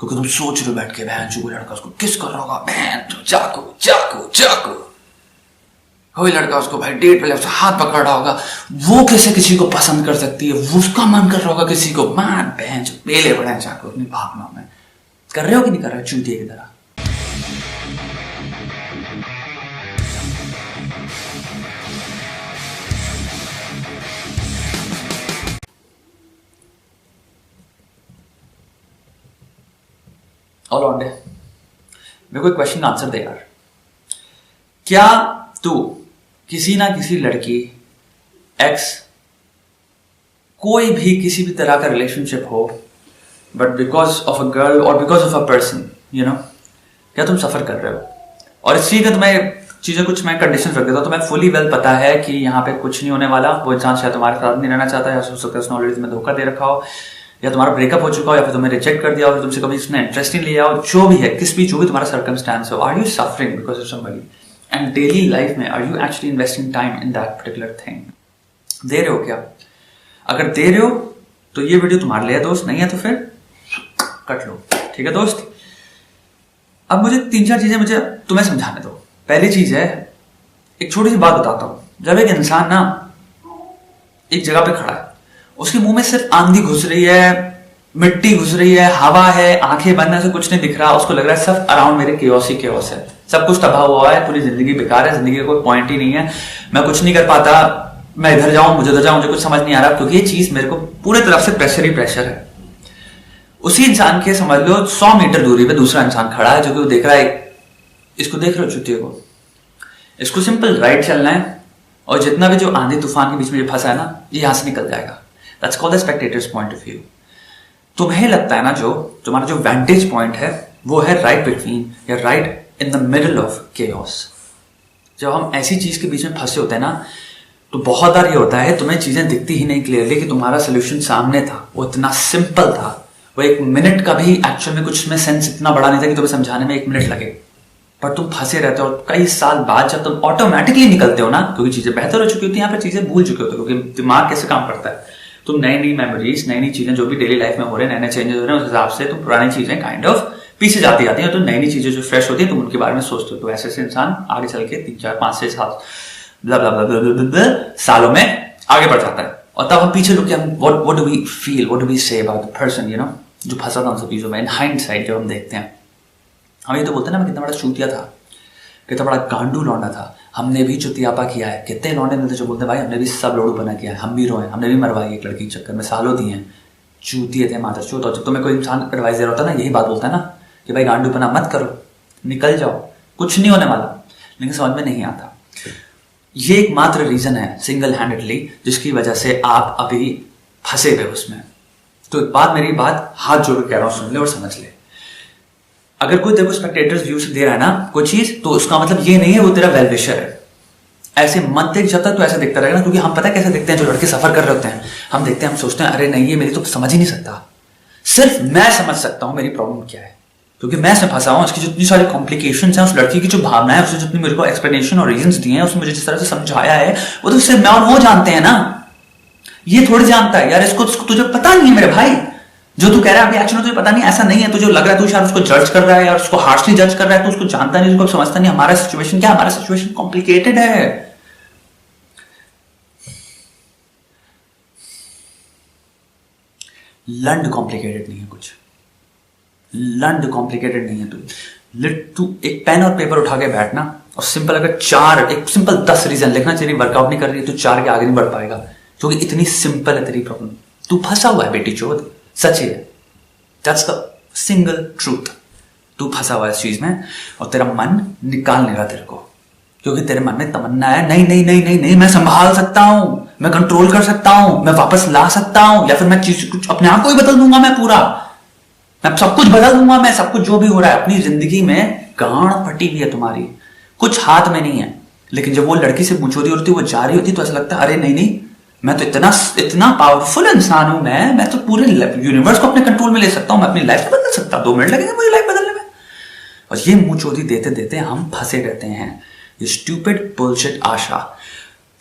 क्योंकि तुम सोच रहे हो बैठ के बहन जो लड़का उसको किस कर रहा होगा, बहन चाकू चाकू चाकू। कोई लड़का उसको भाई डेट पे उसका हाथ पकड़ रहा होगा, वो कैसे किसी को पसंद कर सकती है, वो उसका मन कर रहा होगा किसी को, मान बहन जो पेले पड़े हैं चाकू अपनी भावनाओं में। कर रहे हो कि नहीं कर रहे, चूतिए की तरह। ऑल ऑन डे मेरे को एक क्वेश्चन का आंसर दे यार। क्या तू किसी ना किसी लड़की, एक्स, कोई भी किसी भी तरह का रिलेशनशिप हो, but because of a girl और because of a person, you know, क्या तुम सफर कर रहे हो? और इस चीज का तुम्हें चीजें कुछ मैं कंडीशन रख देता हूं, तुम्हें फुली वेल पता है कि यहाँ पे कुछ नहीं होने वाला। वो इंसान शायद तुम्हारे साथ नहीं रहना चाहता, या हो सकता है उसने ऑलरेडी तुम्हें धोखा दे रखा हो, या तुम्हारा ब्रेकअप हो चुका हो, या फिर तुम्हें रिजेक्ट कर दिया हो, तुमसे कभी उसने इंटरेस्ट नहीं लिया हो, जो भी है, जो भी तुम्हारा सर्कमस्टेंस हो। Are you suffering because of somebody? And daily life में are you actually investing time in that particular thing? दे रहे हो क्या? अगर दे रहे हो तो ये वीडियो तुम्हारे लिए है दोस्त, नहीं है तो फिर कट लो, ठीक है दोस्त। अब मुझे 3-4 चीजें मुझे तुम्हें समझाने दो। पहली चीज है, एक छोटी सी बात बताता हूं। जब एक इंसान ना एक जगह पे खड़ा है, उसके मुंह में सिर्फ आंधी घुस रही है, मिट्टी घुस रही है, हवा है, आंखें बंद है, कुछ नहीं दिख रहा, उसको लग रहा है सब अराउंड मेरे केओस ही केओस है, सब कुछ तबाह हुआ है, पूरी जिंदगी बेकार है, जिंदगी का कोई पॉइंट ही नहीं है, मैं कुछ नहीं कर पाता, मैं इधर जाऊं मुझे उधर जाऊं, मुझे कुछ समझ नहीं आ रहा, क्योंकि ये चीज मेरे को पूरे तरफ से प्रेशर ही प्रेशर है। उसी इंसान के समझ लो 100 मीटर दूरी पे दूसरा इंसान खड़ा है, जो कि वो देख रहा है, इसको देख रहे हो चुतिए को, इसको सिंपल राइट चलना है, और जितना भी जो आंधी तूफान के बीच में फंसा है ना, ये यहां से निकल जाएगा। That's called the spectators point of view. तुम्हें लगता है ना, जो तुम्हारा जो वेंटेज पॉइंट है वो है राइट बिटवीन या right in the middle of chaos. जब हम ऐसी चीज के बीच में फंसे होते हैं ना, तो बहुत बार ये होता है तुम्हें चीजें दिखती ही नहीं क्लियरली कि तुम्हारा सोल्यूशन सामने था, वो इतना सिंपल था, वो 1 मिनट का भी एक्चुअल में कुछ में सेंस इतना बड़ा नहीं था कि तुम्हें समझाने में 1 मिनट लगे, पर तुम फंसे रहते हो। और कई साल बाद जब तुम ऑटोमेटिकली निकलते हो ना, क्योंकि चीजें बेहतर हो चुकी होती है, यहाँ पर चीजें भूल चुके होते हो, क्योंकि दिमाग कैसे काम करता है, तुम नई नई मेमोरीज, नई नई चीजें जो भी डेली लाइफ में हो रहे हैं, नए नए चेंजेस हो रहे हैं, उस हिसाब से तुम पुरानी चीजें काइंड ऑफ पीछे जाती आती है, तो नई नई चीजें जो फ्रेश होती है तुम उनके बारे में सोचते हो। तो ऐसे ऐसे इंसान आगे चल के 3, 4, 5, 6, 7 सालों में आगे बढ़ जाता है। और तब हम पीछे लोग what do we feel, what do we say about the person, you know, जो फंसा था उन सब चीजों में। इन हाइंडसाइट जब हम देखते हैं, हम ये तो बोलते हैं ना, मैं कितना बड़ा चूतिया था, कितना बड़ा गांडू लौंडा था, हमने भी चुतियापा किया है। कितने लौंडे मिलते जो बोलते हैं भाई हमने भी सब लोड़ू बना किया है, हम भी रोए, हमने भी मरवाई एक लड़की के चक्कर में, सालों दिए हैं, चूतिए थे मादर चूत। और जब तुम्हें कोई इंसान एडवाइस दे रहा होता है ना, यही बात बोलता है ना कि भाई गांडूपना मत करो, निकल जाओ, कुछ नहीं होने वाला, लेकिन समझ में नहीं आता। ये एकमात्र रीजन है सिंगल हैंडेडली जिसकी वजह से आप अभी फंसे हुए उसमें। तो एक बात, मेरी बात हाथ जोड़ के कह रहा हूं, सुन ले और समझ ले। अगर कोई तेरे को स्पेक्टेटर्स व्यू से दे रहा है ना कोई चीज, तो उसका मतलब ये नहीं है वो तेरा वेल विशर है। ऐसे मत देख, जब तक तो ऐसा दिखता रहेगा ना, क्योंकि हम पता है कैसे दिखते हैं, जो लड़के सफर कर रहे होते हैं, हम देखते हैं, हम सोचते हैं अरे नहीं ये मेरी तो समझ ही नहीं सकता, सिर्फ मैं समझ सकता हूं मेरी प्रॉब्लम क्या है, क्योंकि मैं इसमें फंसा हूं। उसकी जितनी सारी कॉम्प्लिकेशंस हैं, उस लड़की की जो भावना है, उसने जितनी मेरे को एक्सप्लेनेशन और रीजंस दिए हैं, उसने मुझे जिस तरह से समझाया है, वो तो सिर्फ मैं और वो जानते हैं ना, ये थोड़ी जानता है यार। इसको तुझे पता नहीं है मेरे भाई, जो तू कह रहा है अभी एक्चुअली तुझे पता नहीं, ऐसा नहीं है, तुझे लग रहा है तू शायद उसको जज कर रहा है या उसको हार्शली जज कर रहा है, तो उसको जानता नहीं, उसको समझता नहीं हमारा सिचुएशन क्या है। हमारा सिचुएशन कॉम्प्लिकेटेड है। लंड कॉम्प्लिकेटेड नहीं है कुछ, लंड कॉम्प्लिकेटेड नहीं है। तू एक पेन और पेपर उठा के बैठना और सिंपल अगर एक सिंपल 10 रीजन लिखना चाहिए, वर्कआउट नहीं कर रही है तो 4 के आगे नहीं बढ़ पाएगा, क्योंकि इतनी सिंपल है तेरी प्रॉब्लम। तू फंसा हुआ है बेटी चोद, सच है, दैट्स द सिंगल ट्रूथ। तू फंसा हुआ है इस चीज में और तेरा मन निकाल नहीं रहा तेरे को, क्योंकि तेरे मन में तमन्ना है नहीं नहीं नहीं नहीं नहीं, मैं संभाल सकता हूं, मैं कंट्रोल कर सकता हूं, मैं वापस ला सकता हूं, या फिर मैं चीज कुछ अपने आप को ही बदल दूंगा, मैं पूरा, मैं सब कुछ बदल दूंगा, मैं सब कुछ जो भी हो रहा है अपनी जिंदगी में, गांड फटी हुई है तुम्हारी, कुछ हाथ में नहीं है। लेकिन जब वो लड़की से पूछोती होती, वो जा रही होती, तो ऐसा लगता है अरे नहीं नहीं, मैं तो इतना पावरफुल इंसान हूं, मैं तो पूरे यूनिवर्स को अपने कंट्रोल में ले सकता हूं, मैं अपनी लाइफ बदल सकता हूं, 2 मिनट लगेंगे मुझे लाइफ बदलने में। और ये मुंहचोदी देते देते हम फंसे रहते हैं, ये स्टूपिड बुलशिट आशा।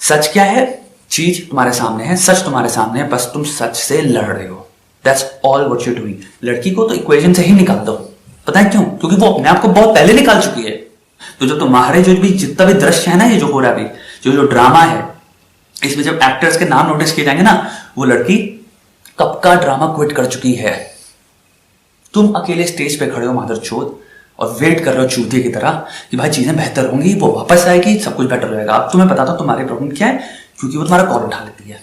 सच क्या है? चीज तुम्हारे सामने है, सच तुम्हारे सामने है, बस तुम सच से लड़ रहे हो। That's all what you doing. लड़की को तो इक्वेशन से ही निकाल दो। पता है क्यों? क्योंकि वो अपने आप को बहुत पहले निकाल चुकी है। तो जब तुम्हारे जो भी जितना भी दृश्य है ना, ये जो हो रहा है अभी, जो ड्रामा है, इसमें जब एक्टर्स के नाम नोटिस किए जाएंगे ना, वो लड़की कब का ड्रामा क्विट कर चुकी है। तुम अकेले स्टेज पे खड़े हो मादरचोद और वेट कर रहे हो चूतिए की तरह कि भाई चीजें बेहतर होंगी, वो वापस आएगी, सब कुछ बेटर हो जाएगा। अब तुम्हें बताता हूं तुम्हारी प्रॉब्लम क्या है, क्योंकि वो तुम्हारा कॉल उठा लेती है।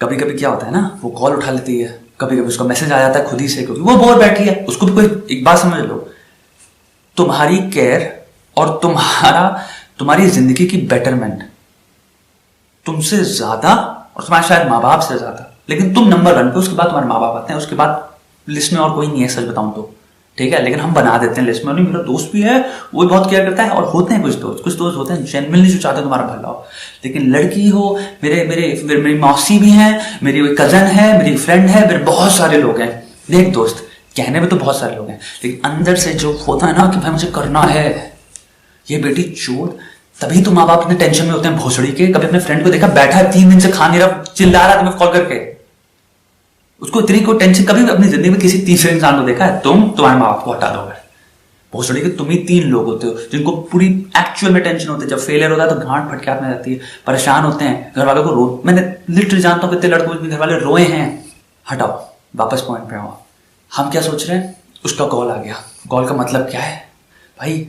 कभी कभी क्या होता है ना, वो कॉल उठा लेती है, कभी कभी उसका मैसेज आ जाता है खुद ही से, क्योंकि वो बोर बैठी है। उसको भी कोई, एक बात समझ लो, तुम्हारी केयर और तुम्हारी जिंदगी की बेटरमेंट तुमसे ज्यादा, और तुम्हारे शायद माँ बाप से ज्यादा, लेकिन तुम नंबर 1 पे, उसके बाद तुम्हारे माँ बाप आते हैं, उसके बाद लिस्ट में और कोई नहीं है, सच बताऊं तो। ठीक है, लेकिन हम बना देते हैं लिस्ट में। नहीं, मेरा दोस्त भी है, वो बहुत केयर करता है, और होते हैं कुछ दोस्त होते हैं जेन्युइनली जो चाहते हैं तुम्हारा भला हो। लेकिन लड़की हो, मेरी मौसी भी है, मेरी कजन है, मेरी फ्रेंड है, मेरे बहुत सारे लोग हैं। देख दोस्त, कहने में तो बहुत सारे लोग हैं, लेकिन अंदर से जो होता है ना कि भाई मुझे करना है, ये बेटी चोट। तभी तो माँ बाप इतने टेंशन में होते हैं भोसड़ी के। कभी अपने फ्रेंड को देखा बैठा है 3 दिन से खा नहीं रहा, चिल्ला रहा तुम्हें कॉल करके, उसको इतनी कोई टेंशन। कभी अपनी जिंदगी में किसी तीसरे इंसान को देखा है? तुम्हारे माँ बाप को हटा दोगे भोसड़ी के, तुम ही 3 लोग होते हो जिनको पूरी एक्चुअल में टेंशन होती है। जब फेलियर होता है तो गांठ फटके हाथ में जाती है, परेशान होते हैं, घर वालों को रो, मैंने लिटरली जानता हूं कितने लड़कों भी घर वाले रोए हैं। हटाओ, वापस पॉइंट पे आओ। हम क्या सोच रहे हैं? उसका कॉल आ गया। कॉल का मतलब क्या है भाई?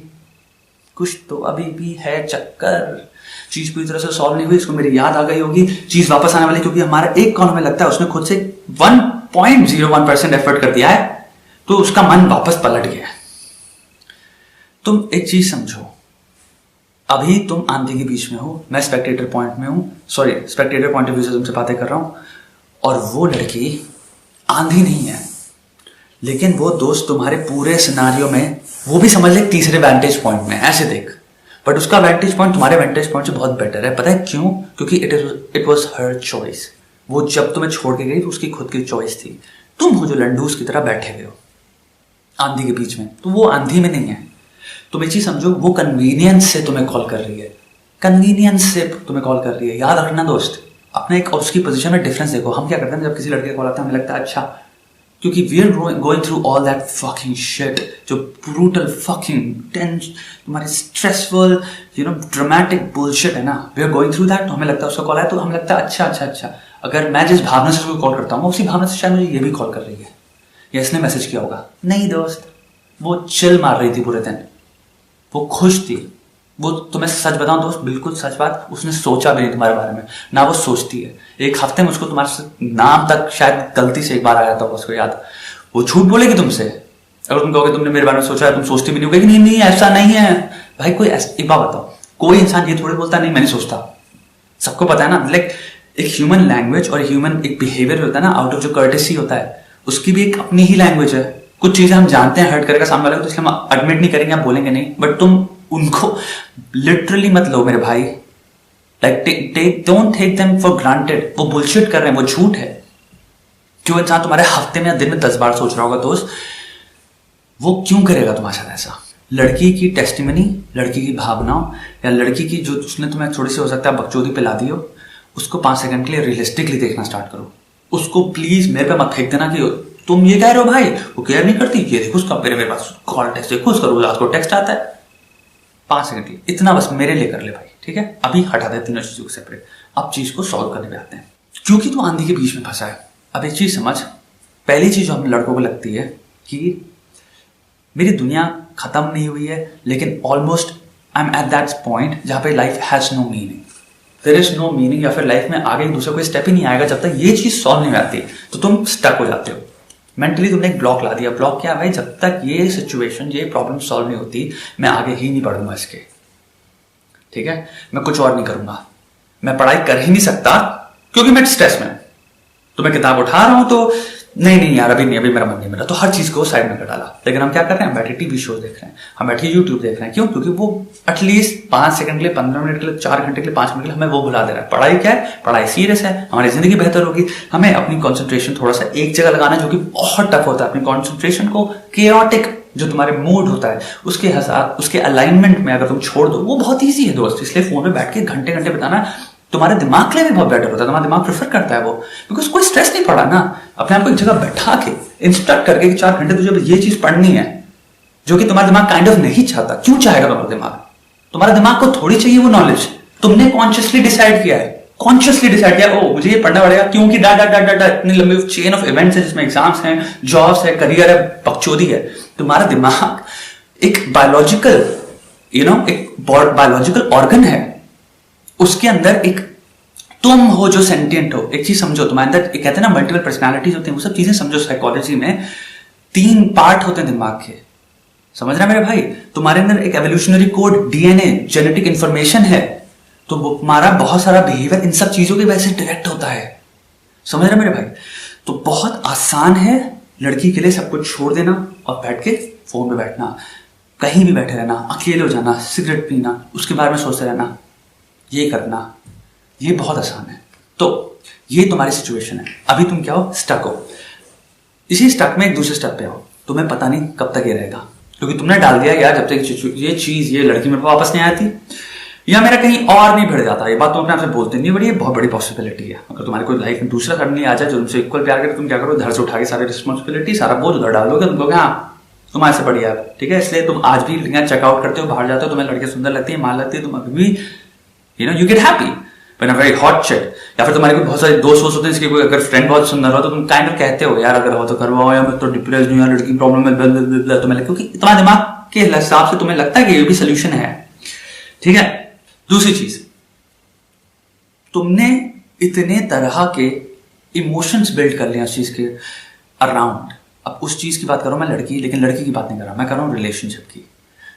कुछ तो अभी भी है चक्कर, चीज पूरी तरह से सॉल्व नहीं हुई, इसको मेरी याद आ गई होगी, चीज वापस आने वाली, क्योंकि हमारा एक कॉल हमें लगता है उसने खुद से 1.01% एफर्ट कर दिया है, तो उसका मन वापस पलट गया है। तुम एक चीज समझो, अभी तुम आंधी के बीच में हो, मैं स्पेक्टेटर पॉइंट में हूं, sorry Spectator point of view से तुमसे बातें कर रहा हूं, और वो लड़की आंधी नहीं है, लेकिन वो दोस्त तुम्हारे पूरे सिनारियो में, वो भी समझ ले तीसरे वैंटेज पॉइंट में, ऐसे देख, बट उसका वैंटेज पॉइंट तुम्हारे वैंटेज पॉइंट से बहुत बेटर है। पता है क्यों? क्योंकि इट वॉज हर चॉइस। वो जब तुम्हें छोड़ के गई तो उसकी खुद की चॉइस थी। तुम हो जो लंडूस की तरह बैठे हुए हो आंधी के बीच में, तो वो आंधी में नहीं है। तुम एक चीज समझो, वो कन्वीनियंस से तुम्हें कॉल कर रही है, कन्वीनियंस से तुम्हें कॉल कर रही है। याद रखना दोस्त, अपने एक और उसकी पोजीशन में डिफरेंस देखो। हम क्या करते हैं, जब किसी लड़के का कॉल आता है हमें लगता है अच्छा, क्योंकि we are going through all that fucking shit, जो ब्रूटल फकिंग टेंस, तुम्हारी स्ट्रेसफुल ड्रामेटिक बुलशिट है ना, we are going through that. तो हमें लगता है उसका कॉल आया तो हमें लगता है अच्छा, अगर मैं जिस भावना से उसको कॉल करता हूँ उसी भावना से शायद मुझे ये भी कॉल कर रही है, या इसने मैसेज किया होगा। नहीं दोस्त, वो चिल मार रही थी पूरे दिन, वो खुश थी। वो तुम्हें सच बताऊं दोस्त, बिल्कुल सच बात, उसने सोचा भी नहीं तुम्हारे बारे में, ना वो सोचती है। एक हफ्ते में उसको तुम्हारे नाम तक शायद गलती से एक बार आया था उसको याद। वो झूठ बोलेगी तुमसे अगर तुम कहोगे तुमने मेरे बारे में सोचा है, तुम सोचती भी नहीं होगी। नहीं ऐसा नहीं है भाई। एक बात बताओ, कोई इंसान ये थोड़ी बोलता नहीं मैं नहीं सोचता, सबको पता है ना। लाइक एक ह्यूमन लैंग्वेज और ह्यूमन एक बिहेवियर होता है ना, आउट ऑफ जो कर्टेसी होता है, उसकी भी एक अपनी ही लैंग्वेज है। कुछ चीजें हम जानते हैं हर्ट करेगा सामने वाले को, तो इसलिए हम एडमिट नहीं करेंगे, हम बोलेंगे नहीं, बट तुम उनको लिटरली मत लो मेरे भाई। Like don't take them for granted. वो बुलशिट कर रहे हैं, वो झूठ है। जो इंसान तुम्हारे हफ्ते में या दिन में 10 बार सोच रहा होगा दोस्त, वो क्यों करेगा तुम्हारे साथ ऐसा? लड़की की टेस्टिमनी, लड़की की भावनाओं, या लड़की की जो उसने तुम्हें थोड़ी सी हो सकता है बकचोदी पे ला दी हो, उसको 5 सेकंड के लिए रियलिस्टिकली देखना स्टार्ट करो। उसको प्लीज मेरे पे मत फेंक देना कि तुम ये कह रहे हो भाई वो केयर नहीं करती, ये देखो उसका मेरे पास कॉल टेक्स्ट देखो, उसका रोज रात को टेक्स्ट आता है। 5 सेकंड के लिए इतना बस मेरे लिए कर ले भाई, ठीक है? अभी हटा दे तीनों चीजों को सेपरेट। अब चीज को सॉल्व करने पे आते हैं। क्योंकि तू आंधी के बीच में फंसा है। अब एक चीज समझ, पहली चीज जो हम लड़कों को लगती है कि मेरी दुनिया खत्म नहीं हुई है, लेकिन almost I am at that point जहां पे life has no meaning, there is no meaning, या फिर लाइफ में आगे दूसरा कोई स्टेप ही नहीं आएगा जब तक ये चीज सॉल्व नहीं आती। तो तुम स्टक हो जाते हो मेंटली, तुमने एक ब्लॉक ला दिया। ब्लॉक क्या भाई? जब तक ये सिचुएशन, ये प्रॉब्लम सॉल्व नहीं होती, मैं आगे ही नहीं बढ़ूंगा इसके, ठीक है? मैं कुछ और नहीं करूंगा, मैं पढ़ाई कर ही नहीं सकता क्योंकि मैं स्ट्रेस में। तो मैं किताब उठा रहा हूं तो नहीं यार अभी नहीं, अभी मेरा मन नहीं मेरा, तो हर चीज को साइड में कर डाला। लेकिन हम क्या कर रहे हैं? हम बैठे टीवी शो देख रहे हैं, हम बैठे यूट्यूब देख रहे हैं। क्यों? क्योंकि वो एटलीस्ट 5 सेकंड के लिए, 15 मिनट के लिए, 4 घंटे के लिए, 5 मिनट के लिए हमें वो भुला दे रहा है। पढ़ाई क्या है? पढ़ाई सीरियस है, हमारी जिंदगी बेहतर होगी। हमें अपनी कॉन्सेंट्रेशन थोड़ा सा एक जगह लगाना है, जो कि बहुत टफ होता है। अपनी कॉन्सेंट्रेशन को केओटिक जो तुम्हारे मूड होता है उसके हिसाब, उसके अलाइनमेंट में अगर तुम छोड़ दो, वो बहुत ईजी है दोस्त। इसलिए फोन में बैठ के घंटे घंटे बिताना तुम्हारे दिमाग के लिए भी बहुत बेटर होता है, तुम्हारा दिमाग प्रेफर करता है वो, बिकॉज कोई स्ट्रेस नहीं पड़ा ना। अपने आप को एक जगह बैठा के इंस्ट्रक्ट करके कि 4 घंटे तुझे ये चीज पढ़नी है, जो कि तुम्हारा दिमाग काइंड ऑफ नहीं चाहता। क्यों चाहेगा तुम्हारा दिमाग को थोड़ी चाहिए वो नॉलेज, तुमने कॉन्शियसली डिसाइड किया है, ओ मुझे ये पढ़ना पड़ेगा क्योंकि डा डा डा डा डा इतनी लंबी चेन ऑफ इवेंट्स है जिसमें एग्जाम्स हैं, जॉब्स है, करियर है, बकचोदी है। तुम्हारा दिमाग एक बायोलॉजिकल एक बायोलॉजिकल ऑर्गन है, उसके अंदर एक तुम हो जो सेंटिएंट हो। एक चीज समझो, तुम्हारे अंदर कहते हैं ना मल्टीपल पर्सनालिटीज होती हैं, वो सब चीजें समझो। साइकोलॉजी में 3 पार्ट होते हैं दिमाग के, समझ रहे मेरे भाई। तुम्हारे अंदर एक evolutionary code, DNA, genetic information है, तो तुम्हारा बहुत सारा बिहेवियर इन सब चीजों की वजह से डायरेक्ट होता है, समझ रहे मेरे भाई। तो बहुत आसान है लड़की के लिए सब कुछ छोड़ देना और बैठ के फोन पे बैठना, कहीं भी बैठे रहना, अकेले हो जाना, सिगरेट पीना, उसके बारे में सोचते रहना, ये करना, ये बहुत आसान है। तो ये तुम्हारी सिचुएशन है, अभी तुम क्या हो, स्टक हो। इसी स्टक में एक दूसरे स्टेप पे हो, तुम्हें पता नहीं कब तक ये रहेगा, क्योंकि तुमने डाल दिया यार जब तक ये चीज, ये लड़की मेरे को वापस नहीं आती या मेरा कहीं और नहीं भिड़ जाता। ये बात तुम अपने आपसे बोलते नहीं, बड़ी ये बहुत बड़ी पॉसिबिलिटी है। अगर तुम्हारी कोई लाइफ में दूसरा करने आ जाए जो तुमसे इक्वल प्यार करे, तुम क्या करो, घर से उठा के सारी रिस्पॉन्सिबिलिटी, सारा बोझ उधर डाल दोगे, तुम कहोगे हाँ तुम्हारे से बढ़िया है, ठीक है। इसलिए तुम आज भी चेकआउट करते हो, बाहर जाते हो, तुम्हें लड़कियां सुंदर लगती है, माल लगती है, तुम अभी भी you get happy when a very hot चिक। या फिर तुम्हारे कोई बहुत सारे दोस्त होते हैं, इसके कोई अगर फ्रेंड बहुत सुंदर हो तो तुम काइंड ऑफ कहते हो यार अगर हो तो करवाओ, या मैं तो डिप्रेस हूं, यार लड़की प्रॉब्लम है, तुम्हें क्योंकि तुम्हारे दिमाग के हिसाब से तुम्हें लगता है कि ये भी सोल्यूशन है, ठीक है। दूसरी चीज, तुमने इतने तरह के इमोशंस बिल्ड कर लिया उस चीज के अराउंड। अब उस चीज की बात करो मैं लड़की, लेकिन लड़की की बात नहीं कर रहा, मैं कर रहा हूं रिलेशनशिप की।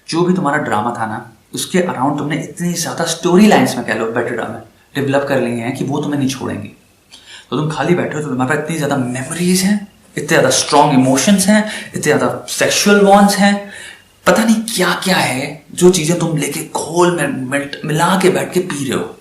जो भी तुम्हारा ड्रामा था ना, उसके अराउंड तुमने इतनी ज्यादा स्टोरी लाइन्स में कह लो, बेटर ड्रामा डेवलप कर ली हैं कि वो तुम्हें नहीं छोड़ेंगी। तो तुम खाली बैठे हो तो तुम्हारे पास इतनी ज्यादा मेमोरीज हैं, इतने ज्यादा स्ट्रॉन्ग इमोशंस हैं, इतने ज्यादा सेक्सुअल बॉन्ड्स हैं, पता नहीं क्या क्या है जो चीजें तुम लेके घोल में मिला के बैठ के पी रहे हो।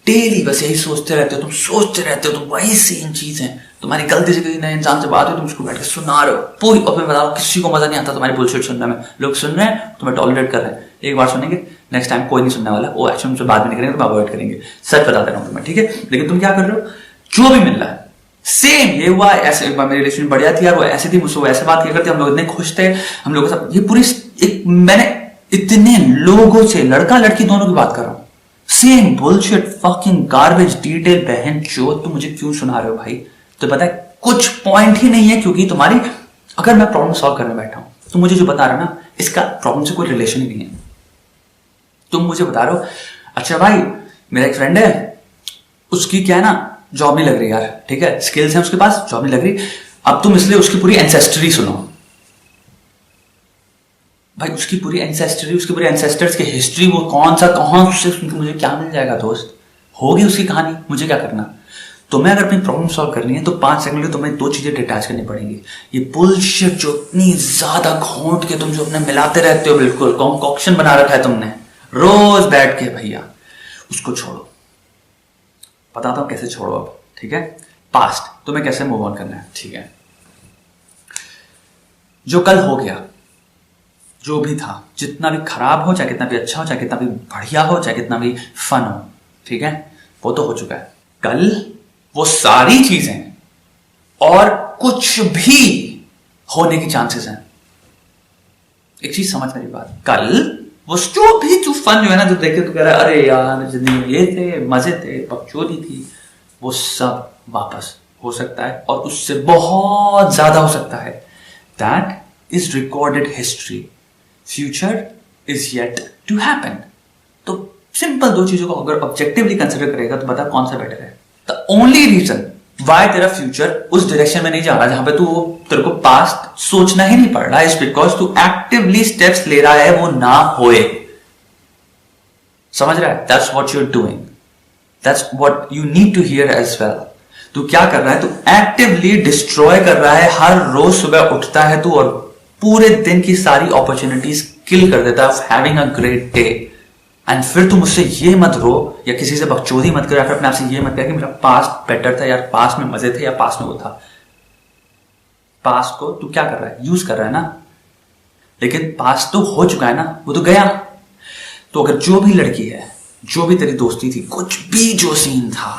डेली बस यही सोचते रहते हो, तुम सोचते रहते हो, तुम वही सेम चीज है। तुम्हारी गलती से किसी नए इंसान से बात हो, तुम उसको बैठ के सुना रहे हो पूरी, और मैं बताओ किसी को मजा नहीं आता तुम्हारी बुलशिट सुनने में। लोग सुन रहे हैं, तुम्हें टॉलरेट कर रहे हैं, एक बार सुनेंगे, नेक्स्ट टाइम कोई नहीं सुनने वाला, वो एक्शन मुझसे बात भी नहीं करेंगे, तुम अवॉइड करेंगे। सच बता दे रहा हूं तुम्हें, ठीक है। लेकिन तुम क्या कर रहे हो, जो भी मिल रहा है सेम, ये हुआ ऐसे, एक बार मेरी रिलेशन बढ़िया थी यार, वो ऐसी थी, मुझसे वो ऐसे बात किया करते, हम लोग इतने खुश थे, हम लोग सब, ये पूरी एक, मैंने इतने लोगों से, लड़का लड़की दोनों की बात कर रहा हूं, same bullshit fucking garbage detail, बहन चोद, तुम मुझे क्यों सुना रहे हो भाई। तो पता है कुछ पॉइंट ही नहीं है, क्योंकि तुम्हारी, अगर मैं प्रॉब्लम सॉल्व करने बैठा हूं तो मुझे जो बता रहा ना, इसका प्रॉब्लम से कोई रिलेशन ही नहीं है। तुम मुझे बता रहे हो अच्छा भाई मेरा एक फ्रेंड है, उसकी क्या है ना जॉब नहीं लग रही यार, ठीक है, स्किल्स है उसके पास, जॉब नहीं लग रही। अब तुम इसलिए उसकी पूरी एंसेस्ट्री सुनो भाई, उसकी पूरी एंसेस्ट्री, उसके पूरे एंसेस्टर्स की हिस्ट्री, वो कौन सा कहां उससे मुझे क्या मिल जाएगा दोस्त, होगी उसकी कहानी, मुझे क्या करना। तुम्हें अगर अपनी प्रॉब्लम सॉल्व करनी है तो 5 सेकंड में तुम्हें 2 चीजें डिटैच करनी पड़ेंगी। ये बुलशिट जो इतनी ज्यादा घोंट के तुम जो अपने मिलाते रहते हो, बिल्कुल कॉन्कॉक्शन बना रखा है तुमने रोज बैठ के, भैया उसको छोड़ो। बताता हूं कैसे छोड़ो अब, ठीक है। पास्ट तुम्हें कैसे मूव ऑन करना है, ठीक है। जो कल हो गया, जो भी था, जितना भी खराब हो, चाहे कितना भी अच्छा हो, चाहे कितना भी बढ़िया हो, चाहे कितना भी फन हो, ठीक है, वो तो हो चुका है। कल वो सारी चीजें और कुछ भी होने की चांसेस हैं। एक चीज समझ मेरी बात, कल वो जो भी तू फन जो है ना, जो देखे तो कह रहा है अरे यार जिंदगी में ये थे, मजे थे, बकचोदी थी, वो सब वापस हो सकता है, और उससे बहुत ज्यादा हो सकता है। That is recorded history, future is yet to happen. तो सिंपल 2 चीजों को अगर ऑब्जेक्टिवली कंसिडर करेगा तो बता कौन सा बेटर है। द ओनली रीजन वाई तेरा फ्यूचर उस डायरेक्शन में नहीं जा रहा जहां पे तू, तेरे को पास्ट सोचना ही नहीं पड़ रहा, इज बिकॉज तू एक्टिवली स्टेप्स ले रहा है वो ना होए। समझ रहा है, that's what you are doing, that's what you need to hear as well. तू क्या कर रहा है, तू एक्टिवली डिस्ट्रॉय कर रहा है। हर रोज सुबह उठता है तू और पूरे दिन की सारी अपॉर्चुनिटीज किल कर देता है of having a great day. And फिर तुम मुझसे ये मत रो, या किसी से बकचोदी मत करो, या फिर अपने आप से ये मत कह कि मेरा पास्ट बेटर था यार, पास्ट में मजे थे, या पास्ट में वो था। पास्ट को तू क्या कर रहा है, यूज कर रहा है ना, लेकिन पास्ट तो हो चुका है ना, वो तो गया। तो अगर जो भी लड़की है, जो भी तेरी दोस्ती थी, कुछ भी जो सीन था,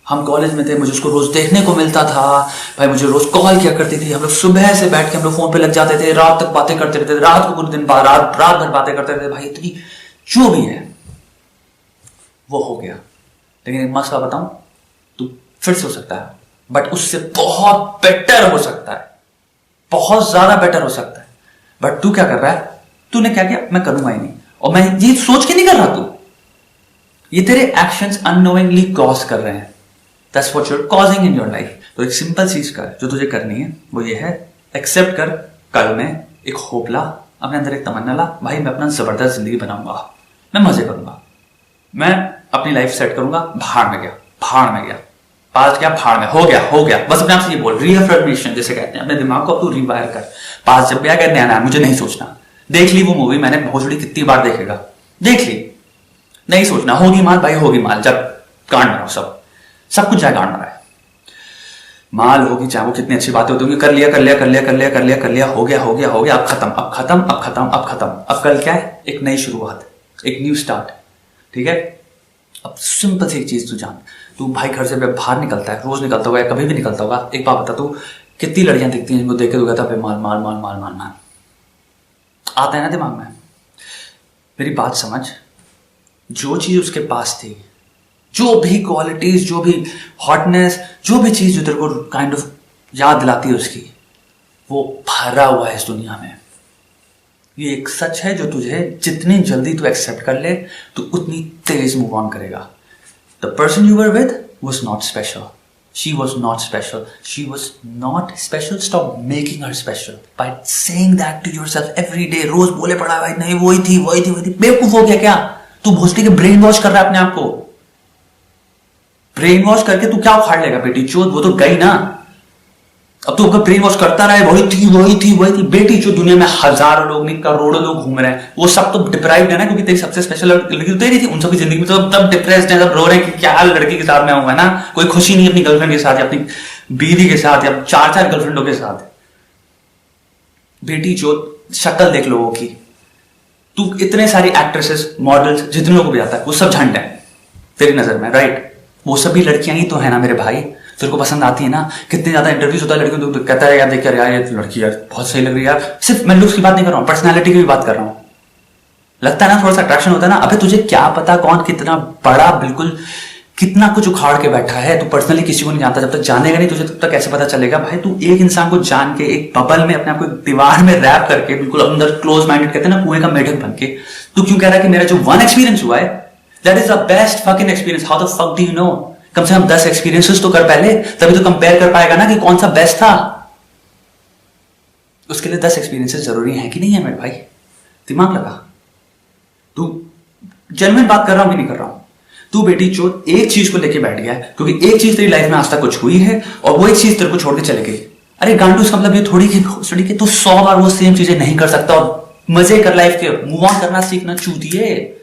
हम कॉलेज में थे, मुझे उसको रोज देखने को मिलता था भाई, मुझे रोज कॉल किया करती थी, हम लोग सुबह से बैठ के हम लोग फोन पे लग जाते थे, रात तक बातें करते रहते थे, रात को पूरे दिन रात भर बातें करते रहते भाई। इतनी जो भी है वो हो गया, लेकिन एक मसला बताऊं, तू फिर से हो सकता है, बट उससे बहुत बेटर हो सकता है, बहुत ज्यादा बेटर हो सकता है। बट तू क्या कर रहा है, तूने क्या किया, मैं करूंगा ही नहीं, और मैं ये सोच के नहीं कर रहा, तू ये तेरे एक्शंस अननोइंगली कॉज कर रहे हैं। That's what you are causing in your life. तो एक सिंपल चीज कर जो तुझे करनी है, वो ये है, एक्सेप्ट कर, कल में एक होप ला, अपने अंदर एक तमन्ना ला, भाई मैं अपना जबरदस्त जिंदगी बनाऊंगा, मैं मजे करूंगा, मैं अपनी लाइफ सेट करूंगा, भाड़ में गया, भाड़ में गया, पास क्या भाड़ में, हो गया। बस अपने आप से ये बोल, रीअफर्मेशन जैसे कहते हैं, अपने दिमाग को तू रिवायर कर, पास जब भी आया नया मुझे नहीं सोचना। देख ली वो मूवी मैंने भोसड़ी कितनी बार देखेगा, देख ली, नहीं सोचना, होगी माल भाई, होगी माल, जब कांड बनाओ, सब कुछ जाए कांड बनाए, माल होगी, चाहे वो कितनी अच्छी बातें होती होंगी, कर लिया, हो गया, अब खत्म, अब कल क्या है, एक नई शुरुआत, एक न्यू स्टार्ट, ठीक है। अब सिंपल सी एक चीज तू जान, तू भाई घर से बाहर निकलता है, रोज निकलता होगा, कभी भी निकलता होगा, एक बात बता, तू कितनी लड़कियां दिखती हैं जिनको देख के तू कहता है माल आता है ना दिमाग में। मेरी बात समझ, जो चीज उसके पास थी, जो भी क्वालिटीज, जो भी हॉटनेस, जो भी चीज जो तेरे को काइंड ऑफ याद दिलाती है उसकी, वो भरा हुआ है इस दुनिया में। ये एक सच है जो तुझे जितनी जल्दी तू एक्सेप्ट कर ले, तो उतनी तेज मूव ऑन करेगा। The person you were with was not special, she was not special, she was not special. Stop making her special by saying that to yourself every day. रोज बोले पड़ा भाई, नहीं वही थी। बेवकूफ हो गया क्या तू? भोसड़ी के ब्रेन वॉश कर रहा है अपने आप को। ब्रेन वॉश करके तू क्या उखाड़ लेगा बेटी चोद? वो तो गई ना। अब तू अगर ब्रेन वॉश करता रहे, वही थी बेटी जो दुनिया में हजारों लोग नहीं करोड़ों लोग घूम रहे हैं, वो सब तो डिप्राइव्ड है ना, क्योंकि तेरी सबसे स्पेशल लड़की तो तेरी थी। उन सबकी जिंदगी में तो तब डिप्रेस्ड है, सब रो रहे हैं कि क्या लड़की के साथ में आऊंगा ना, कोई खुशी नहीं अपनी गर्लफ्रेंड के साथ या अपनी बीवी के साथ या चार गर्लफ्रेंडों के साथ। बेटी जो शक्ल देख लोगों की, तू इतने सारी एक्ट्रेसेस मॉडल्स जितने लोगों को भी आता है वो सब झंड है तेरी नजर में, राइट? वो सभी लड़कियां ही तो है ना मेरे भाई, तेरे को पसंद आती है ना। कितने ज्यादा इंटरव्यूज होता है लड़कियों तो कहता है यार देख यार ये लड़की यार बहुत सही लग रही है यार। सिर्फ मैं लुक्स की बात नहीं कर रहा हूँ, पर्सनैलिटी की भी बात कर रहा हूँ। लगता है ना थोड़ा सा अट्रैक्शन होता है ना। अबे तुझे क्या पता कौन कितना बड़ा बिल्कुल कितना कुछ उखाड़ के बैठा है। तू पर्सनली किसी को नहीं जानता, जब तक जानेगा नहीं तुझे तब तक कैसे पता चलेगा भाई? तू एक इंसान को जान के एक बबल में अपने आप को दीवार में रैप करके बिल्कुल अंदर क्लोज माइंडेड कहते हैं ना कुएं का मेढक बन के, तू क्यों कह रहा है कि मेरा जो वन एक्सपीरियंस हुआ है that is the best fucking experience? How the fuck do you know? कम से कम 10 एक्सपीरियंसेस तो कर पहले, तभी तो कंपेयर कर पाएगा ना कि कौन सा बेस्ट था। उसके लिए 10 एक्सपीरियंसेस जरूरी है कि नहीं है मेरे भाई? दिमाग लगा। तू जेन्युइन बात कर रहा हूं कि नहीं कर रहा हूं? तू बेटी चोद एक चीज को लेके बैठ गया है क्योंकि एक चीज तेरी लाइफ में आज तक कुछ हुई है और वो एक चीज तेरे को छोड़ के चले गई। अरे गांडू, इसका मतलब ये थोड़ी कि तू 100 बार वो सेम चीजें नहीं कर सकता और मजे कर लाइफ के, मूव ऑन करना सीखना चूतिए।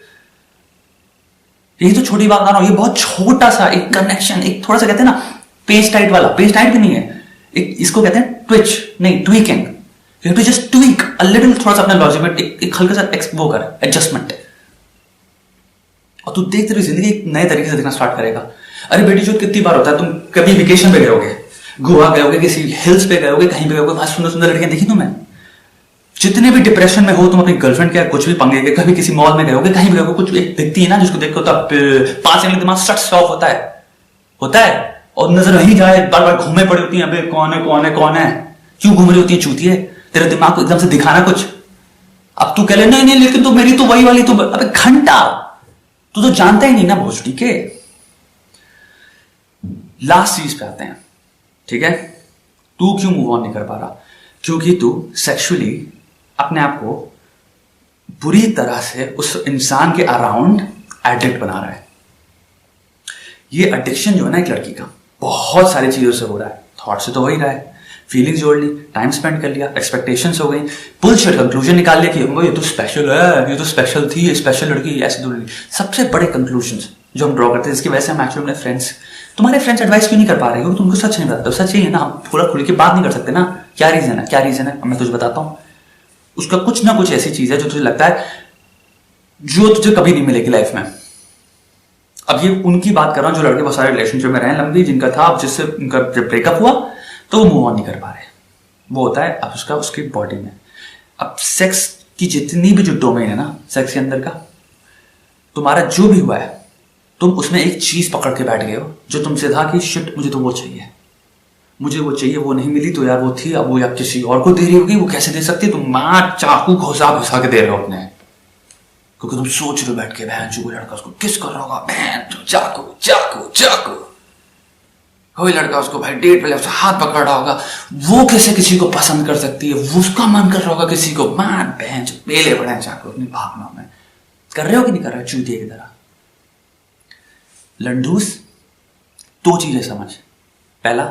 यही तो छोटी बात कर रहा हूं, ये बहुत छोटा सा एक कनेक्शन, एक थोड़ा सा कहते हैं ना पेज टाइट वाला, पेज टाइट भी नहीं है, एक इसको कहते हैं ट्विच नहीं tweaking. You have to just tweak a little, थोड़ा सा अपना लॉजिक में एक हल्का सा वो कर एडजस्टमेंट, और तू देख तेरी जिंदगी एक नए तरीके से देखना स्टार्ट करेगा। अरे बेटी जो कितनी बार होता है, तुम कभी वेकेशन पे गए होगे, गोवा गए होगे, किसी हिल्स पे गए होगे, कहीं पे गए होगे, वहां सुंदर सुंदर लड़कियां देखी तुम्हें? जितने भी डिप्रेशन में हो तुम, अपनी गर्लफ्रेंड के कुछ भी पंगे के, कभी किसी मॉल में गए होगे, कहीं भी गए होगे, कुछ एक दिखती है ना जिसको देख के होता 5 सेकंड दिमाग सट स्टॉप होता है और नजर नहीं जाए, बार बार घूमे पड़ी होती है, अबे कौन है, क्यों घूम रही होती है चूतिए? तेरे दिमाग को एकदम से दिखाना कुछ। अब तू कह ले नहीं लेकिन तो मेरी तो वही वाली तो, अबे घंटा तू तो जानता ही नहीं ना भोसड़ी के। लास्ट चीज पे आते हैं, ठीक है? तू क्यों मूव ऑन नहीं कर पा रहा? क्योंकि तू सेक्सुअली अपने आप को बुरी तरह से उस इंसान के अराउंड एडिक्ट बना रहा है। ये एडिक्शन जो है ना एक लड़की का, बहुत सारी चीजों से हो रहा है। थॉट से तो हो ही रहा है, फीलिंग्स जोड़ ली, टाइम स्पेंड कर लिया, एक्सपेक्टेशंस हो गई, बुलशिट कंक्लूजन निकाल लिया कि ये तो स्पेशल है, ये तो स्पेशल थी, ये स्पेशल लड़की ऐसे दूर। सबसे बड़े कंक्लूजन्स जो हम ड्रॉ करते हैं, जिसकी वजह से हम एक्चुअली अपने फ्रेंड्स, तुम्हारे फ्रेंड्स एडवाइस क्यों नहीं कर पा रहे हो? तुमको सच नहीं बताते, सच ही है ना, हम थोड़ा खुल के बात नहीं कर सकते ना। क्या रीजन है? मैं तुझे बताता हूं। उसका कुछ ना कुछ ऐसी चीज है जो तुझे लगता है जो तुझे कभी नहीं मिलेगी लाइफ में। अब ये उनकी बात कर रहा हूं जो लड़के बहुत सारे रिलेशनशिप में रहे लंबी, जिनका था, अब जिससे उनका जब ब्रेकअप हुआ तो वो मूव ऑन नहीं कर पा रहे। वो होता है अब उसका उसकी बॉडी में। अब सेक्स की जितनी भी जो डोमेन है ना सेक्स के अंदर का, तुम्हारा जो भी हुआ है, तुम उसमें एक चीज पकड़ के बैठ गए हो जो तुमसे था कि शिट मुझे तो वो चाहिए, मुझे वो चाहिए, वो नहीं मिली तो यार वो थी, अब वो या किसी और को दे रही होगी, वो कैसे दे सकती है, तुम मार चाकू घुसा घुसा के दे रहे हो अपने, क्योंकि तुम सोच रहे हो बैठ के बहन जो लड़का उसको किस कर रहा होगा, बहन चाकू चाकू चाकू, कोई लड़का उसको भाई डेट पे उसका हाथ पकड़ रहा होगा, वो कैसे किसी को पसंद कर सकती है, वो उसका मन कर रहा होगा किसी को, मार बहन पेले पड़े हैं चाकू अपनी भावनाओं में। कर रहे हो कि नहीं कर रहे हो चूतिए की तरह। लंडूस दो चीजें समझ, पहला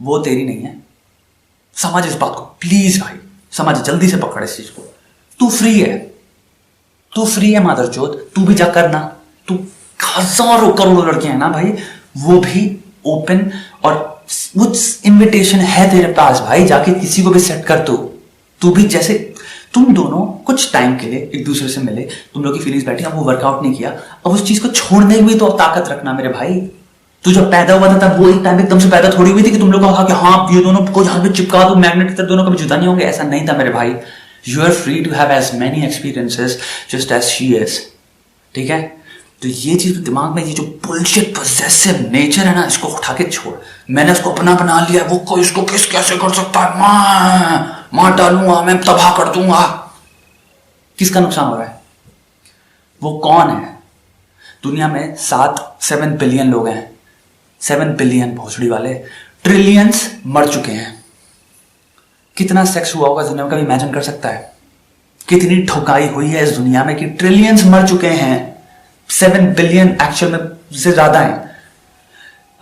वो तेरी नहीं है, समझ इस बात को प्लीज भाई, समझ जल्दी से पकड़ इस चीज को। तू फ्री है, तू फ्री है मादरचोद, तू भी जा करना, तू हजारों करोड़ों लड़के हैं ना भाई, वो भी ओपन और वो इनविटेशन है तेरे पास भाई, जाके किसी को भी सेट कर दो। तू भी जैसे तुम दोनों कुछ टाइम के लिए एक दूसरे से मिले, तुम लोग की फीलिंग्स बैठी, अब वो वर्कआउट नहीं किया, अब उस चीज को छोड़ने में तो ताकत रखना मेरे भाई। तू जब पैदा हुआ था तब वो एक टाइम एकदम से पैदा थोड़ी हुई थी कि तुम लोग को कहा कि हाँ ये दोनों को यहाँ पे चिपका दो मैग्नेट की तरह, दोनों कभी जुदा नहीं होंगे, ऐसा नहीं था मेरे भाई। You are free to have as many experiences just as she is, ठीक है। तो ये चीज दिमाग में, ये जो बुलशिट पॉसेसिव नेचर है ना, इसको उठा के छोड़। मैंने इसको अपना बना लिया, वो कोई इसको किस कैसे कर सकता है, मार डालूंगा मैं, तबाह कर दूंगा। किसका नुकसान हो रहा है? वो कौन है? दुनिया में 7 बिलियन लोग हैं, 7 बिलियन भोसड़ी वाले, ट्रिलियंस मर चुके हैं। कितना सेक्स हुआ होगा दुनिया में, कभी इमेजिन कर सकता है? कितनी ठुकाई हुई है इस दुनिया में कि ट्रिलियंस मर चुके हैं, 7 बिलियन एक्चुअल में से ज्यादा है।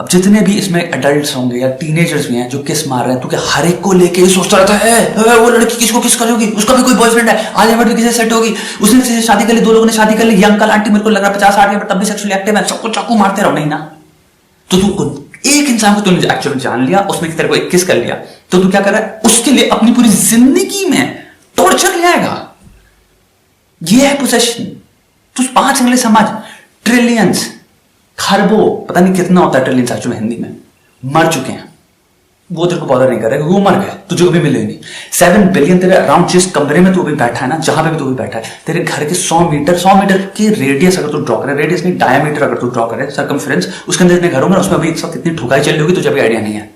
अब जितने भी इसमें एडल्ट्स होंगे या टीनेजर्स भी हैं जो किस मार रहे हैं, तो क्या हर एक को लेके सोचता रहता है वो लड़की किसको किस करेगी, उसका भी कोई बॉयफ्रेंड है, आलिया भट्ट भी किसी से सेट होगी, उसने किसी से शादी कर ली, 2 लोगों ने शादी कर ली, ये अंकल आंटी मेरे को लग रहा है 50-60 है तब भी सेक्सुअली एक्टिव है, सबको चाकू मारते रहो, नहीं ना। तो तू एक इंसान को तूने एक्चुअली जान लिया, उसने तेरे को एक किस कर लिया, तो तू क्या कर रहा है, उसके लिए अपनी पूरी जिंदगी में टॉर्चर ले आएगा। ये है पोसेशन। तू 5 अंगले समझ, ट्रिलियंस, खरबों, पता नहीं कितना होता है ट्रिलियंस एक्चुअली हिंदी में, मर चुके हैं। वो तेरे को बॉदर नहीं कर रहे, वो मर गए, तुझे कभी मिले नहीं। 7 बिलियन तेरे अराउंड, जिस कमरे में तू अभी बैठा है ना, जहां पे भी तू अभी बैठा है, तेरे घर के 100 मीटर के रेडियस अगर तू ड्रॉ करे, रेडियस नहीं डायमीटर अगर तू ड्रॉ करे, सर्कमफ्रेंस, उसके अंदर इतने घर होंगे, उसमें अभी एक साथ कितनी ठुकाई चल रही होगी तुझे अभी आइडिया नहीं है।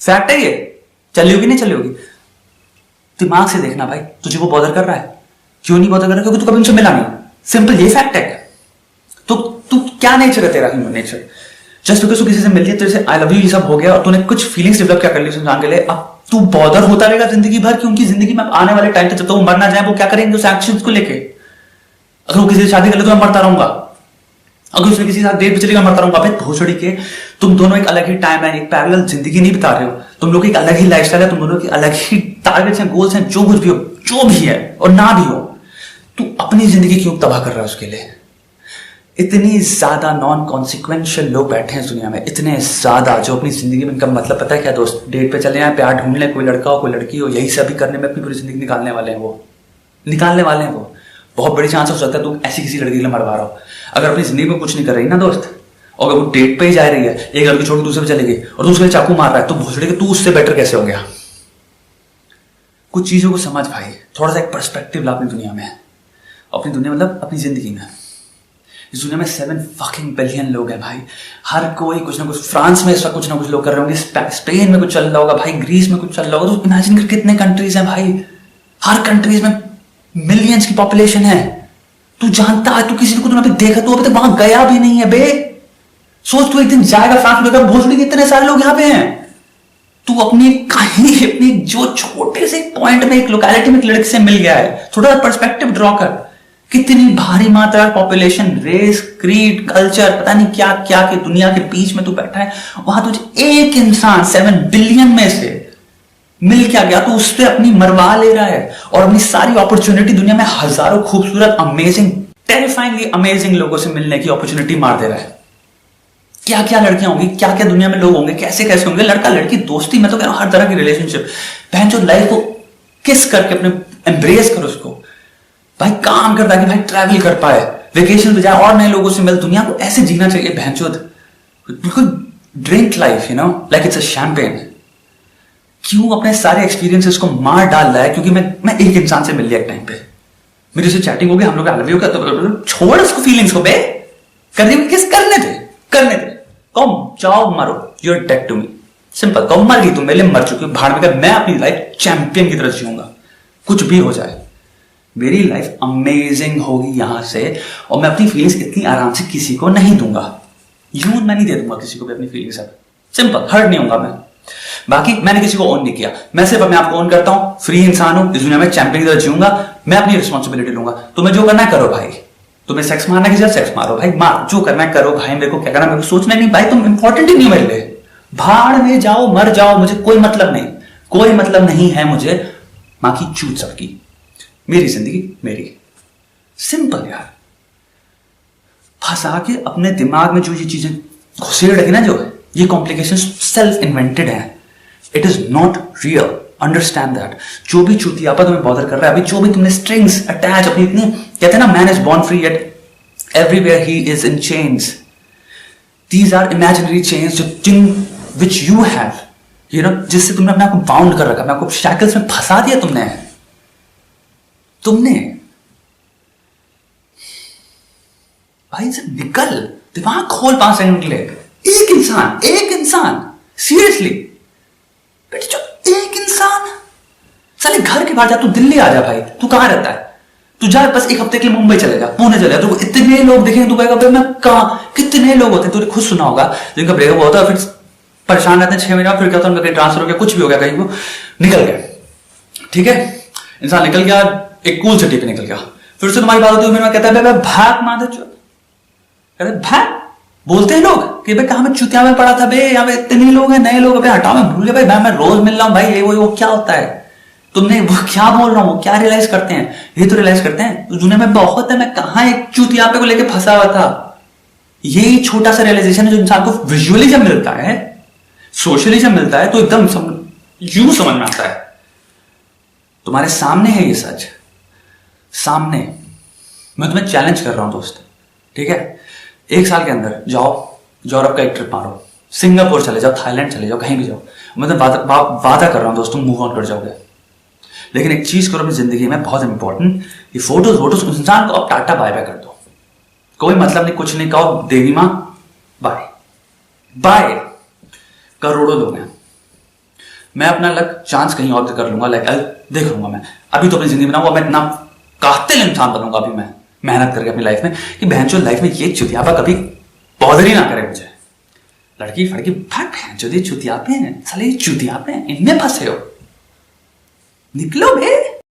फैक्ट है ये, चल होगी नहीं चल होगी। दिमाग से देखना भाई, तुझे वो बॉदर कर रहा है, क्यों नहीं बॉदर कर रहा? क्योंकि तू कभी उनसे मिला नहीं, सिंपल ये फैक्ट है। तो तू क्या नेचर है तेरा, ह्यूमन नेचर? जस्ट बिकॉज तू किसी से मिल लिया, तेरे से आई लव यू ये सब हो गया और तूने कुछ फीलिंग्स डेवलप क्या कर ली उस इंसान के लिए, अब तू बॉदर होता रहेगा जिंदगी भर कि उनकी जिंदगी में आने वाले टाइम तक जब तक वो मर ना जाए, वो क्या करेंगे उस एक्शंस को लेके। अगर वो किसी से शादी कर ले तो मैं मरता रहूंगा, अगर उसने किसी के साथ डेट पे चलेगा मरता रहूंगा। भोसड़ी के तुम दोनों एक अलग ही टाइम है, एक पैरेलल जिंदगी नहीं बिता रहे हो, तुम लोग एक अलग ही लाइफस्टाइल है, तुम दोनों की अलग ही टारगेट्स हैं, गोल्स हैं, जो कुछ भी हो, जो भी है और ना भी हो, तू अपनी जिंदगी क्यों तबाह कर रहा है उसके लिए? इतनी ज्यादा नॉन कॉन्सिक्वेंशियल लोग बैठे हैं इस दुनिया में, इतने ज्यादा, जो अपनी जिंदगी में इनका मतलब पता है क्या दोस्त, डेट पे चले आए, प्यार ढूंढ लें, कोई लड़का हो कोई लड़की हो, यही सभी करने में अपनी पूरी जिंदगी निकालने वाले हैं। वो निकालने वाले हैं, वो बहुत बड़ी चांस हो सकता है तुम ऐसी किसी लड़की के लिए मरवा रहा हो। अगर अपनी जिंदगी में कुछ नहीं कर रही ना दोस्त, और अगर वो डेट पे ही जा रही है, एक लड़की छोड़ दूसरे पे चली गई और तू उसके लिए चाकू मार रहा है, तो भोसड़ी के तू उससे बेटर कैसे हो गया? कुछ चीजों को समझ भाई, थोड़ा सा एक पर्सपेक्टिव ला अपनी दुनिया में, अपनी दुनिया मतलब अपनी जिंदगी में। इस दुनिया में 7 fucking बिलियन लोग हैं भाई, हर कोई कुछ ना कुछ, फ्रांस में इसका कुछ ना कुछ लोग कर रहे होंगे, स्पेन में कुछ चल रहा होगा भाई, ग्रीस में कुछ चल रहा होगा, तो इमेजिन कर कितने कंट्रीज हैं भाई, हर कंट्रीज में मिलियंस की पॉपुलेशन है। तू जानता है, तू किसी को तूने देखा, तू अभी तक वहां गया भी नहीं है बे। सोच तू एक दिन जाएगा फ्रांस में, भोसड़ी के इतने सारे लोग यहाँ पे हैं, तू अपनी कहीं अपनी जो छोटे से पॉइंट में एक लोकेलिटी में एक लड़की से मिल गया है, थोड़ा पर्सपेक्टिव ड्रॉ कर, कितनी भारी मात्रा पॉपुलेशन, रेस, क्रीड, कल्चर, पता नहीं क्या क्या के दुनिया के बीच में तू बैठा है, वहां तुझे एक इंसान 7 बिलियन में से मिल क्या गया, तो उससे अपनी मरवा ले रहा है और अपनी सारी अपॉर्चुनिटी, दुनिया में हजारों खूबसूरत, अमेजिंग, टेरिफाइंगली अमेजिंग लोगों से मिलने की अपॉर्चुनिटी मार दे रहा है। क्या क्या लड़कियां होंगी, क्या क्या दुनिया में लोग होंगे, कैसे कैसे होंगे, लड़का लड़की दोस्ती, मैं तो कह रहा हूं हर तरह की रिलेशनशिप, बहन जो लाइफ को किस करके अपने एम्ब्रेस करो उसको भाई, काम करता है कि भाई ट्रैवल कर पाए, वेकेशन पे जाए और नए लोगों से मिल, दुनिया को ऐसे जीना चाहिए बहनचोद, बिल्कुल drink life, like it's a champagne. क्यों अपने सारे एक्सपीरियंसेस को मार डाल रहा है? क्योंकि मैं एक इंसान से मिल लिया एक टाइम पे, मेरे से चैटिंग हो गई, हम लोग आई लव यू, तो छोड़ उसको फीलिंग्स को बे, किस करने थे कम जाओ मरो, you are dead to me, simple. कम मर गई तुम, मेरे लिए मर चुकी हो, भाड़ में कर, मैं अपनी लाइफ चैंपियन की तरह जीऊंगा, कुछ भी हो जाए, मेरी लाइफ अमेजिंग होगी यहां से, और मैं अपनी फीलिंग्स इतनी आराम से किसी को नहीं दूंगा, यूं मैं नहीं दे दूंगा किसी को भी अपनी फीलिंग्स, सिंपल, हर्ट नहीं होगा मैं। बाकी मैंने किसी को ओन नहीं किया, मैं सिर्फ अपने आप को ओन करता हूं, फ्री इंसान हूं, इस दुनिया में चैंपियन की तरह जीऊंगा, मैं अपनी रिस्पॉन्सिबिलिटी लूंगा। तुम्हें जो करना है करो भाई, तुम्हें सेक्स मारना किसी सेक्स मारो भाई, मार, जो करना है करो भाई, मेरे को क्या करना मेरे को सोचना नहीं भाई, तुम इंपॉर्टेंट ही नहीं मेरे लिए, भाड़ में जाओ मर जाओ, मुझे कोई मतलब नहीं है मुझे, मां की चूत सबकी, मेरी जिंदगी मेरी, सिंपल यार। फंसा के अपने दिमाग में जो ये चीजें घुसेड़ रखी ना, जो ये कॉम्प्लिकेशन सेल्फ इन्वेंटेड है, it is not real, understand that. जो भी चूतियापा तुम्हें बॉदर कर रहा है अभी, जो भी तुमने स्ट्रिंग्स अटैच अपनी इतनी, कहते हैं ना man is born free at everywhere he is in chains, these are imaginary chains which you have, जिससे तुमने अपने आप को बाउंड कर रखा, अपने आपको शैकल्स में फंसा दिया तुमने भाई से निकल, दिमाग खोल 5 सेकंड के लिए। एक इंसान सीरियसली, एक इंसान, साले घर के बाहर जा, तू दिल्ली आ जा भाई, तू कहां रहता है, तू जा बस एक हफ्ते के लिए मुंबई चले जा, पुणे चले जा, तो इतने लोग देखेंगे, तू कहेगा मैं कहां, कितने लोग होते हैं, तूने खुद सुना होगा जिनका ब्रेकअप होता है, फिर परेशान रहते हैं 6 महीना, फिर क्या होता है उनका ट्रांसफर हो गया, कुछ भी हो गया, कहीं को निकल गया, ठीक है, इंसान निकल गया, एक कूल सिटी पे निकल गया, फिर से तुम्हारी बात होती है, कहता है भाग मार दे, भाग, बोलते हैं लोग कि भाई कहां मैं चुतिया में पड़ा था बे, यहाँ पे इतने लोग हैं, नए लोग, हटाओ, मैं भूल गया भाई, मैं रोज मिल रहा हूं भाई, ये वो क्या होता है, तुमने वो क्या बोल रहा हूं, क्या रियलाइज करते हैं, ये तो रियलाइज करते हैं तो दुनिया में बहुत है, मैं कहां एक चुतियापे को लेके फंसा हुआ था। यही छोटा सा रियलाइजेशन है जो इंसान को विजुअली जब मिलता है, सोशली जब मिलता है, तो एकदम यूं समझ में आता है, तुम्हारे सामने है ये सच, सामने। मैं तुम्हें चैलेंज कर रहा हूं दोस्त, ठीक है, 1 साल के अंदर जाओ, यूरोप का एक ट्रिप मारो, सिंगापुर चले जाओ, थाईलैंड चले जाओ, कहीं भी जाओ, मैं तो वादा कर रहा हूं दोस्तों, मूव ऑन कर जाओगे। लेकिन एक चीज करो अपनी जिंदगी में बहुत इंपॉर्टेंट, ये फोटोज उस इंसान को अब टाटा बाय बाय कर दो, कोई मतलब नहीं, कुछ नहीं, कहो देवी मां बाय बाय, करोड़ों लोग हैं, मैं अपना लक चांस कहीं और कर लूंगा, देख लूंगा मैं, अभी तो अपनी जिंदगी बनाऊंगा, मैं इतना कातिल इंसान बनूंगा अभी मैं मेहनत करके अपनी लाइफ में, कि बहनचो लाइफ में ये चुतियापा कभी बॉदर ही ना करे मुझे, लड़की फड़की भैंचो दी चुतियापे हैं, साले ये चुतियापे हैं, इनमें फंसे हो, निकलो बे।